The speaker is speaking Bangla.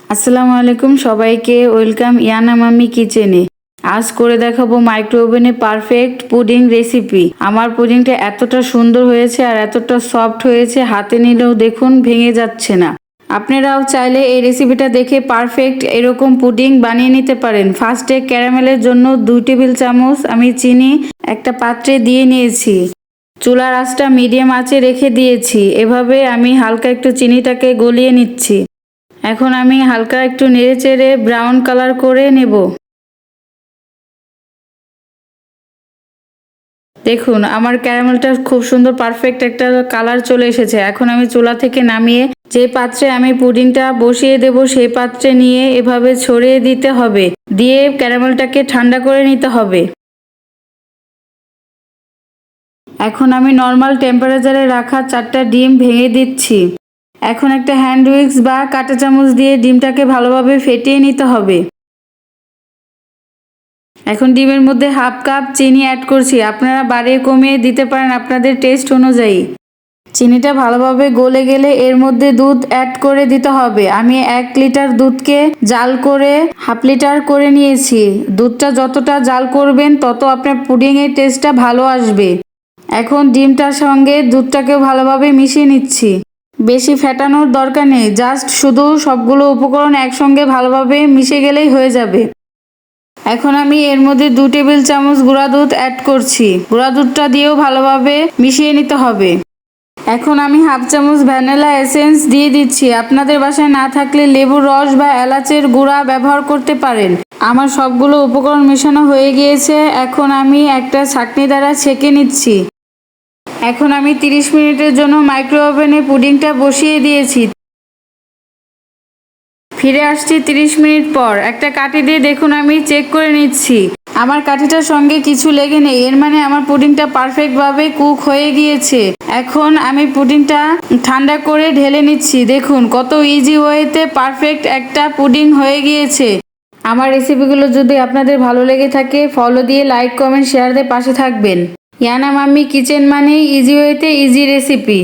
আসসালামু আলাইকুম সবাইকে, ওয়েলকাম ইয়ানা মাম্মি কিচেনে। আজ করে দেখাবো মাইক্রো ওভেনে পারফেক্ট পুডিং রেসিপি। আমার পুডিংটা এতটা সুন্দর হয়েছে আর এতটা সফট হয়েছে, হাতে নিলেও দেখুন ভেঙে যাচ্ছে না। আপনারাও চাইলে এই রেসিপিটা দেখে পারফেক্ট এরকম পুডিং বানিয়ে নিতে পারেন। ফার্স্টে ক্যারামেলের জন্য 2 টেবিল চামচ আমি চিনি একটা পাত্রে দিয়ে নিয়েছি। চুলার আঁচটা মিডিয়াম আঁচে রেখে দিয়েছি। এভাবে আমি হালকা একটু চিনিটাকে গলিয়ে নিচ্ছি। এখন আমি হালকা একটু নেড়েচেড়ে ব্রাউন কালার করে নেব। দেখুন আমার ক্যারামেলটা খুব সুন্দর পারফেক্ট একটা কালার চলে এসেছে। এখন আমি চুলা থেকে নামিয়ে যে পাত্রে আমি পুডিংটা বসিয়ে দেব সেই পাত্রে নিয়ে এভাবে ছড়িয়ে দিতে হবে, দিয়ে ক্যারামেলটাকে ঠান্ডা করে নিতে হবে। এখন আমি নর্মাল টেম্পারেচারে রাখা 4টা ডিম ভেঙে দিচ্ছি। এখন একটা হ্যান্ড উইক্স বা কাঁটা চামচ দিয়ে ডিমটাকে ভালোভাবে ফেটিয়ে নিতে হবে। এখন ডিমের মধ্যে হাফ কাপ চিনি অ্যাড করছি। আপনারা বাড়িয়ে কমিয়ে দিতে পারেন আপনাদের টেস্ট অনুযায়ী। চিনিটা ভালোভাবে গলে গেলে এর মধ্যে দুধ অ্যাড করে দিতে হবে। আমি 1 লিটার দুধকে জাল করে হাফ লিটার করে নিয়েছি। দুধটা যতটা জাল করবেন তত আপনার পুডিংয়ের টেস্টটা ভালো আসবে। এখন ডিমটার সঙ্গে দুধটাকেও ভালোভাবে মিশিয়ে নিচ্ছি। বেশি ফেটানোর দরকার নেই, জাস্ট শুধু সবগুলো উপকরণ একসঙ্গে ভালোভাবে মিশে গেলেই হয়ে যাবে। এখন আমি এর মধ্যে 2 টেবিল চামচ গুঁড়া দুধ অ্যাড করছি। গুঁড়া দুধটা দিয়েও ভালোভাবে মিশিয়ে নিতে হবে। এখন আমি হাফ চামচ ভ্যানিলা এসেন্স দিয়ে দিচ্ছি। আপনাদের বাসায় না থাকলে লেবুর রস বা এলাচের গুঁড়া ব্যবহার করতে পারেন। আমার সবগুলো উপকরণ মেশানো হয়ে গিয়েছে। এখন আমি একটা ছাঁকনি দ্বারা ছেঁকে নিচ্ছি। এখন আমি 30 মিনিটের জন্য মাইক্রো ওভেনে পুডিংটা বসিয়ে দিয়েছি। ফিরে আসছি 30 মিনিট পর। একটা কাঠি দিয়ে দেখুন আমি চেক করে নিচ্ছি। আমার কাঠিটার সঙ্গে কিছু লেগে নেই, এর মানে আমার পুডিংটা পারফেক্টভাবে কুক হয়ে গিয়েছে। এখন আমি পুডিংটা ঠান্ডা করে ঢেলে নিচ্ছি। দেখুন কত ইজি ওয়েতে পারফেক্ট একটা পুডিং হয়ে গিয়েছে। আমার রেসিপিগুলো যদি আপনাদের ভালো লেগে থাকে ফলো দিয়ে লাইক কমেন্ট শেয়ার দিয়ে পাশে থাকবেন। ইয়ানা মাম্মি কিচেন মানেই ইজি ওয়েতে ইজি রেসিপি।